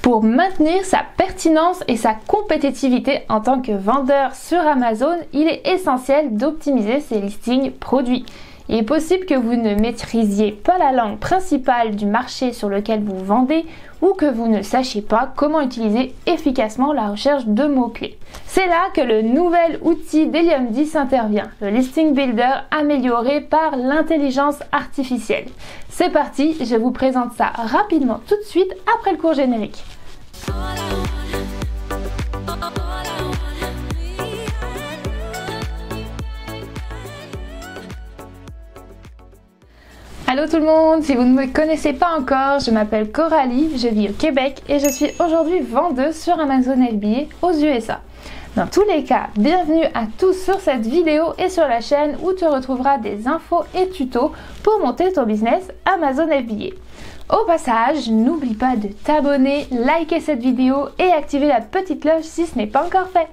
Pour maintenir sa pertinence et sa compétitivité en tant que vendeur sur Amazon, il est essentiel d'optimiser ses listings produits. Il est possible que vous ne maîtrisiez pas la langue principale du marché sur lequel vous vendez ou que vous ne sachiez pas comment utiliser efficacement la recherche de mots-clés. C'est là que le nouvel outil d'Helium 10 intervient, le Listing Builder amélioré par l'intelligence artificielle. C'est parti, je vous présente ça rapidement tout de suite après le court générique. Allô tout le monde, si vous ne me connaissez pas encore, je m'appelle Coralie, je vis au Québec et je suis aujourd'hui vendeuse sur Amazon FBA aux USA. Dans tous les cas, bienvenue à tous sur cette vidéo et sur la chaîne où tu retrouveras des infos et tutos pour monter ton business Amazon FBA. Au passage, n'oublie pas de t'abonner, liker cette vidéo et activer la petite cloche si ce n'est pas encore fait.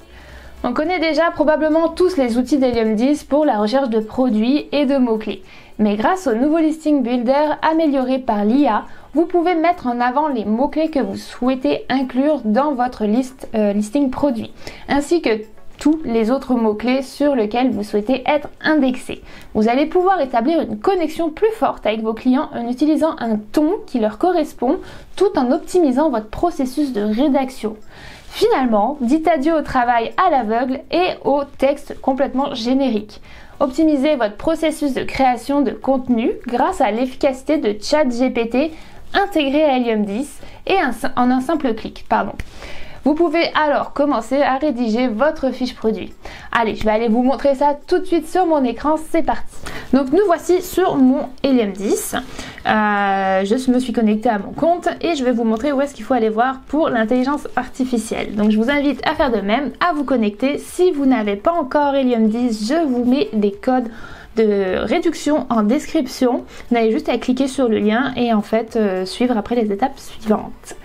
On connaît déjà probablement tous les outils d'Helium 10 pour la recherche de produits et de mots-clés. Mais grâce au nouveau Listing Builder amélioré par l'IA, vous pouvez mettre en avant les mots-clés que vous souhaitez inclure dans votre listing produit, ainsi que tous les autres mots-clés sur lesquels vous souhaitez être indexé. Vous allez pouvoir établir une connexion plus forte avec vos clients en utilisant un ton qui leur correspond, tout en optimisant votre processus de rédaction. Finalement, dites adieu au travail à l'aveugle et au texte complètement générique. Optimisez votre processus de création de contenu grâce à l'efficacité de ChatGPT intégré à Helium 10 et en un simple clic. Vous pouvez alors commencer à rédiger votre fiche produit. Allez, je vais aller vous montrer ça tout de suite sur mon écran, c'est parti. Donc nous voici sur mon Helium 10. Je me suis connectée à mon compte et je vais vous montrer où est-ce qu'il faut aller voir pour l'intelligence artificielle. Donc je vous invite à faire de même, à vous connecter. Si vous n'avez pas encore Helium 10, je vous mets des codes de réduction en description. Vous avez juste à cliquer sur le lien et en fait suivre après les étapes suivantes.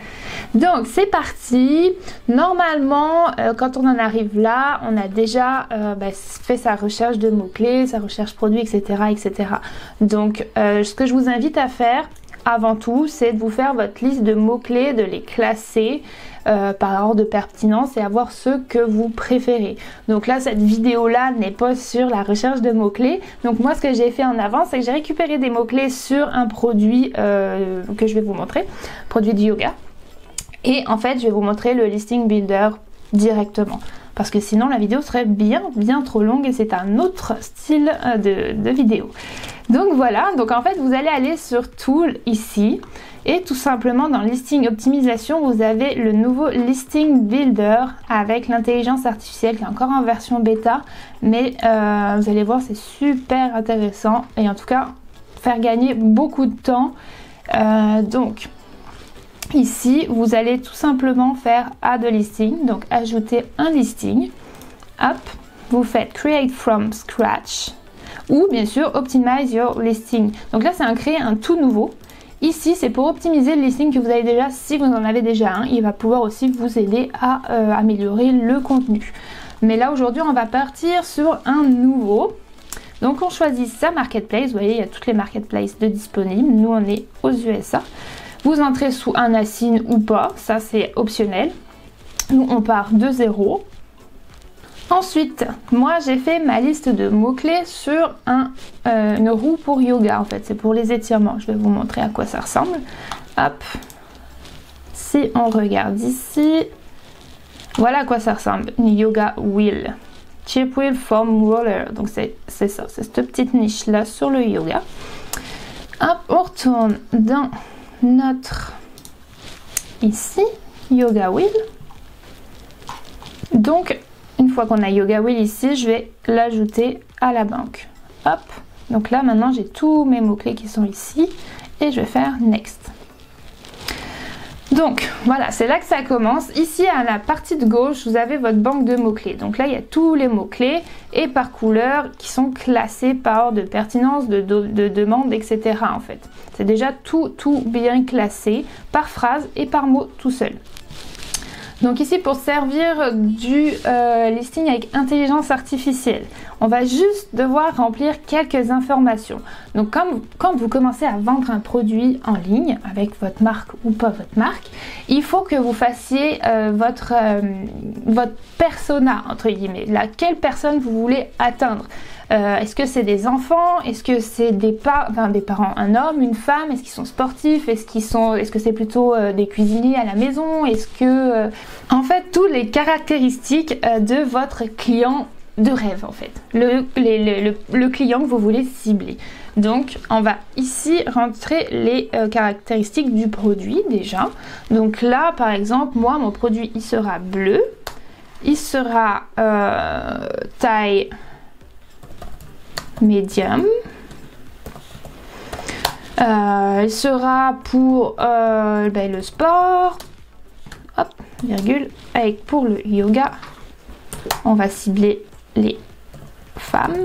Donc c'est parti. Normalement quand on en arrive là, on a déjà fait sa recherche de mots-clés, sa recherche produit, etc. etc. Donc ce que je vous invite à faire avant tout, c'est de vous faire votre liste de mots-clés, de les classer par ordre de pertinence et avoir ceux que vous préférez. Donc là, cette vidéo-là n'est pas sur la recherche de mots-clés. Donc moi, ce que j'ai fait en avant, c'est que j'ai récupéré des mots-clés sur un produit que je vais vous montrer, produit de yoga. Et en fait, je vais vous montrer le Listing Builder directement. Parce que sinon, la vidéo serait bien trop longue et c'est un autre style de vidéo. Donc voilà, donc en fait, vous allez aller sur Tool ici. Et tout simplement, dans Listing Optimisation, vous avez le nouveau Listing Builder avec l'intelligence artificielle qui est encore en version bêta. Mais vous allez voir, c'est super intéressant. Et en tout cas, faire gagner beaucoup de temps. Donc... Ici, vous allez tout simplement faire Add a Listing, donc ajouter un listing. Hop, vous faites Create from Scratch ou bien sûr Optimize your listing. Donc là, c'est créer un tout nouveau. Ici, c'est pour optimiser le listing que vous avez déjà. Si vous en avez déjà un, il va pouvoir aussi vous aider à améliorer le contenu. Mais là, aujourd'hui, on va partir sur un nouveau. Donc, on choisit sa marketplace. Vous voyez, il y a toutes les marketplaces de disponibles. Nous, on est aux USA. Vous entrez sous un ASIN ou pas, ça c'est optionnel. Nous on part de 0. Ensuite, moi j'ai fait ma liste de mots-clés sur une roue pour yoga en fait, c'est pour les étirements. Je vais vous montrer à quoi ça ressemble. Hop, si on regarde ici, voilà à quoi ça ressemble, une yoga wheel. Chip wheel foam roller, donc c'est ça, c'est cette petite niche là sur le yoga. Hop, on retourne dans notre ici yoga wheel. Donc une fois qu'on a yoga wheel ici, je vais l'ajouter à la banque. Hop, donc là maintenant j'ai tous mes mots clés qui sont ici et je vais faire next. Donc voilà, c'est là que ça commence. Ici à la partie de gauche, vous avez votre banque de mots-clés. Donc là, il y a tous les mots-clés et par couleur qui sont classés par ordre de pertinence, de demande, etc. en fait. C'est déjà tout bien classé par phrase et par mot tout seul. Donc ici, pour servir du listing avec intelligence artificielle, on va juste devoir remplir quelques informations. Donc quand vous commencez à vendre un produit en ligne avec votre marque ou pas votre marque, il faut que vous fassiez votre persona, entre guillemets, quelle personne vous voulez atteindre. Est-ce que c'est des enfants? Est-ce que c'est des parents, un homme, une femme? Est-ce qu'ils sont sportifs? Est-ce que c'est plutôt des cuisiniers à la maison? Est-ce que en fait toutes les caractéristiques de votre client de rêve, en fait, le client que vous voulez cibler. Donc on va ici rentrer les caractéristiques du produit déjà. Donc là par exemple, moi mon produit il sera bleu, il sera taille médium, il sera pour le sport, hop, virgule, avec pour le yoga, on va cibler les femmes.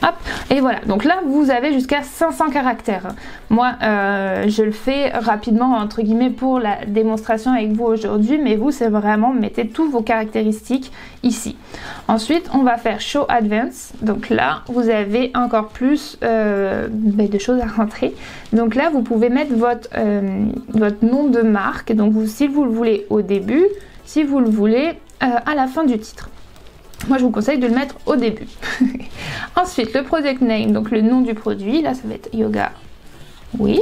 Hop, et voilà, donc là vous avez jusqu'à 500 caractères. Moi je le fais rapidement entre guillemets pour la démonstration avec vous aujourd'hui, mais vous c'est vraiment mettez toutes vos caractéristiques ici. Ensuite on va faire Show Advance, donc là vous avez encore plus de choses à rentrer. Donc là vous pouvez mettre votre nom de marque, donc si vous le voulez au début, si vous le voulez à la fin du titre. Moi je vous conseille de le mettre au début. Ensuite le product name, donc le nom du produit, là ça va être Yoga Wheel.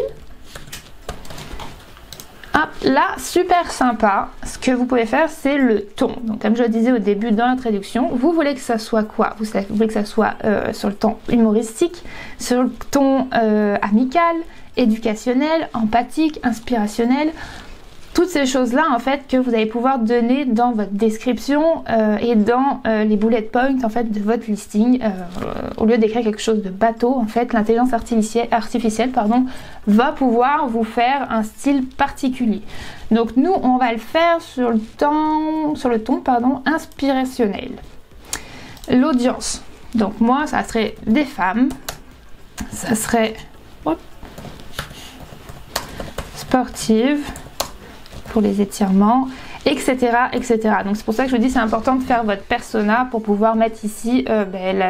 Hop, là super sympa, ce que vous pouvez faire c'est le ton. Donc comme je le disais au début dans l'introduction, vous voulez que ça soit quoi? Vous voulez que ça soit sur le ton humoristique, sur le ton amical, éducationnel, empathique, inspirationnel. Toutes ces choses-là, en fait, que vous allez pouvoir donner dans votre description et dans les bullet points, en fait, de votre listing. Au lieu d'écrire quelque chose de bateau, en fait, l'intelligence artificielle, va pouvoir vous faire un style particulier. Donc, nous, on va le faire sur le ton inspirationnel. L'audience. Donc, moi, ça serait des femmes. Ça serait sportives. Pour les étirements, etc. etc. Donc c'est pour ça que je vous dis c'est important de faire votre persona pour pouvoir mettre ici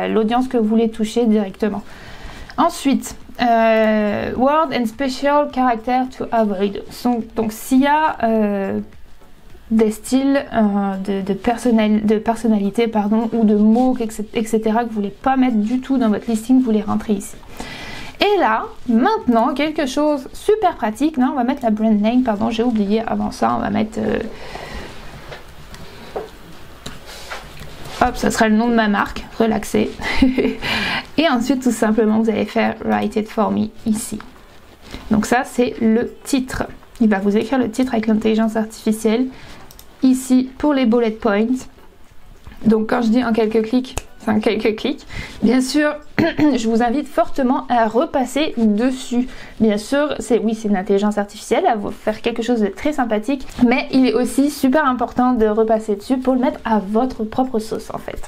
l'audience que vous voulez toucher directement. Ensuite, word and special character to avoid. Donc s'il y a des styles de personnalité ou de mots, etc. que vous ne voulez pas mettre du tout dans votre listing, vous les rentrez ici. Et là, maintenant, quelque chose super pratique. Là, on va mettre la brand name. Pardon, j'ai oublié avant ça. On va mettre... Hop, ça sera le nom de ma marque. Relaxé. Et ensuite, tout simplement, vous allez faire Write it for me ici. Donc ça, c'est le titre. Il va vous écrire le titre avec l'intelligence artificielle. Ici, pour les bullet points. Donc quand je dis en quelques clics, c'est en quelques clics. Bien sûr, je vous invite fortement à repasser dessus. Bien sûr, c'est une intelligence artificielle, elle va vous faire quelque chose de très sympathique, mais il est aussi super important de repasser dessus pour le mettre à votre propre sauce en fait.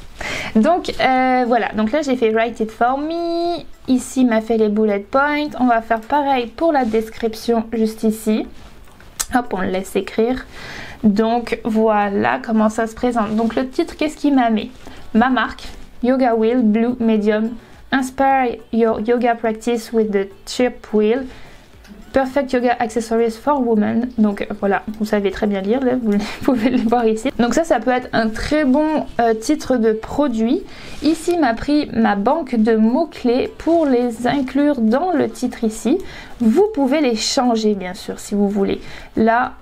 Donc voilà, donc là j'ai fait Write it for me. Ici, il m'a fait les bullet points. On va faire pareil pour la description juste ici. Hop, on le laisse écrire. Donc voilà comment ça se présente. Donc le titre, qu'est-ce qu'il m'a mis? Ma marque, Yoga Wheel Blue Medium. Inspire your yoga practice with the chip wheel. Perfect Yoga Accessories for Women. Donc voilà, vous savez très bien lire, là, vous pouvez le voir ici. Donc ça peut être un très bon titre de produit. Ici, il m'a pris ma banque de mots-clés pour les inclure dans le titre ici. Vous pouvez les changer, bien sûr, si vous voulez. Là,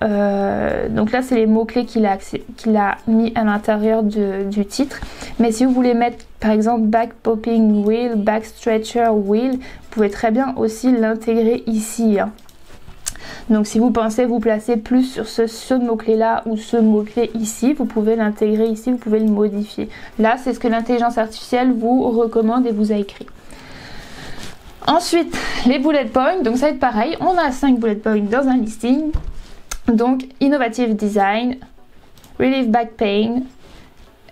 donc là, c'est les mots-clés qu'il a mis à l'intérieur du titre. Mais si vous voulez mettre, par exemple, Back Popping Wheel, Back Stretcher Wheel, vous pouvez très bien aussi l'intégrer ici. Hein. Donc si vous pensez vous placer plus sur ce mot-clé là ou ce mot-clé ici, vous pouvez l'intégrer ici, vous pouvez le modifier. Là, c'est ce que l'intelligence artificielle vous recommande et vous a écrit. Ensuite, les bullet points, donc ça va être pareil, on a 5 bullet points dans un listing. Donc, innovative design, relieve back pain,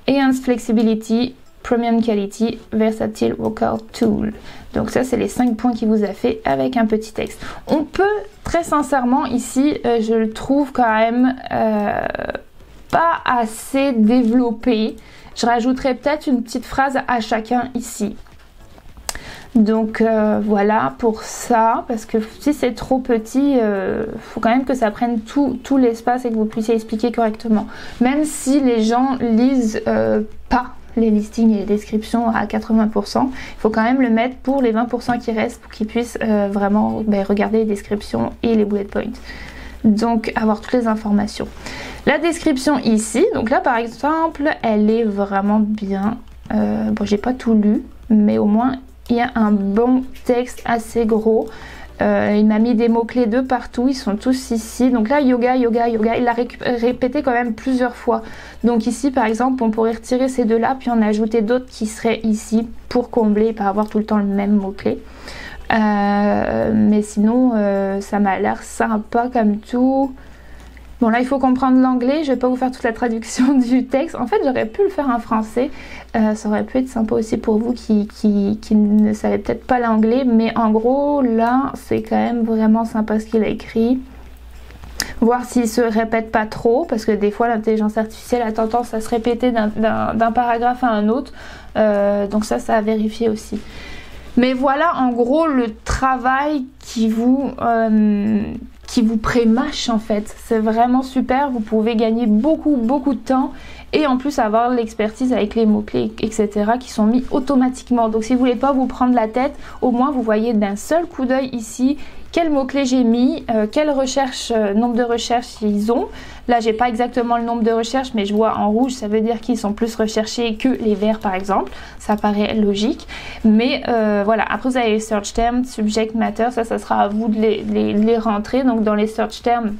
enhance flexibility, Premium Quality, Versatile Workout Tool. Donc ça, c'est les 5 points qu'il vous a fait avec un petit texte. On peut, très sincèrement, ici, je le trouve quand même pas assez développé. Je rajouterai peut-être une petite phrase à chacun ici. Donc voilà pour ça, parce que si c'est trop petit, faut quand même que ça prenne tout l'espace et que vous puissiez expliquer correctement. Même si les gens lisent pas les listings et les descriptions à 80%, il faut quand même le mettre pour les 20% qui restent pour qu'ils puissent vraiment regarder les descriptions et les bullet points. Donc avoir toutes les informations. La description ici, donc là par exemple, elle est vraiment bien. Bon, j'ai pas tout lu, mais au moins il y a un bon texte assez gros. Il m'a mis des mots-clés de partout, ils sont tous ici. Donc là, yoga, yoga, yoga, il l'a répété quand même plusieurs fois. Donc ici, par exemple, on pourrait retirer ces deux-là, puis en ajouter d'autres qui seraient ici pour combler et pas avoir tout le temps le même mot-clé. Mais sinon, ça m'a l'air sympa comme tout. Bon, là, il faut comprendre l'anglais. Je vais pas vous faire toute la traduction du texte. En fait, j'aurais pu le faire en français. Ça aurait pu être sympa aussi pour vous qui ne savez peut-être pas l'anglais. Mais en gros, là, c'est quand même vraiment sympa ce qu'il a écrit. Voir s'il se répète pas trop. Parce que des fois, l'intelligence artificielle a tendance à se répéter d'un paragraphe à un autre. Donc ça à vérifier aussi. Mais voilà, en gros, le travail qui vous pré-mâche en fait. C'est vraiment super, vous pouvez gagner beaucoup de temps et en plus avoir l'expertise avec les mots-clés, etc. qui sont mis automatiquement. Donc si vous voulez pas vous prendre la tête, au moins vous voyez d'un seul coup d'œil ici quels mots-clés j'ai mis, quelle recherche, nombre de recherches ils ont. Là j'ai pas exactement le nombre de recherches, mais je vois en rouge, ça veut dire qu'ils sont plus recherchés que les verts par exemple. Ça paraît logique. Mais voilà, après vous avez les search terms, subject matter, ça sera à vous de les rentrer. Donc dans les search terms,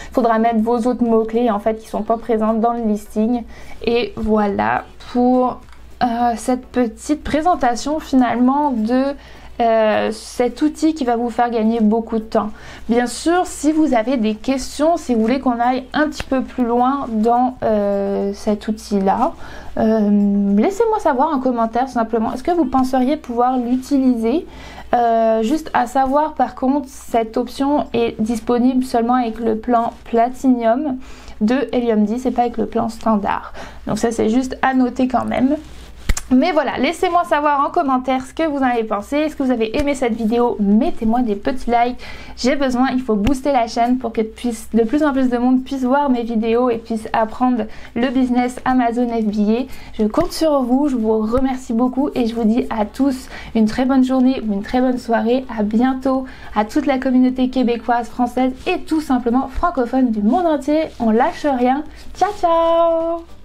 il faudra mettre vos autres mots-clés en fait qui sont pas présents dans le listing. Et voilà pour cette petite présentation finalement de cet outil qui va vous faire gagner beaucoup de temps. Bien sûr, si vous avez des questions, si vous voulez qu'on aille un petit peu plus loin dans cet outil-là, laissez-moi savoir en commentaire simplement. Est-ce que vous penseriez pouvoir l'utiliser? Juste à savoir par contre, cette option est disponible seulement avec le plan Platinum de Helium 10 et pas avec le plan standard. Donc ça c'est juste à noter quand même. Mais voilà, laissez-moi savoir en commentaire ce que vous en avez pensé. Est-ce que vous avez aimé cette vidéo? Mettez-moi des petits likes. J'ai besoin, il faut booster la chaîne pour que de plus en plus de monde puisse voir mes vidéos et puisse apprendre le business Amazon FBA. Je compte sur vous, je vous remercie beaucoup et je vous dis à tous une très bonne journée ou une très bonne soirée. À bientôt à toute la communauté québécoise, française et tout simplement francophone du monde entier. On lâche rien. Ciao, ciao!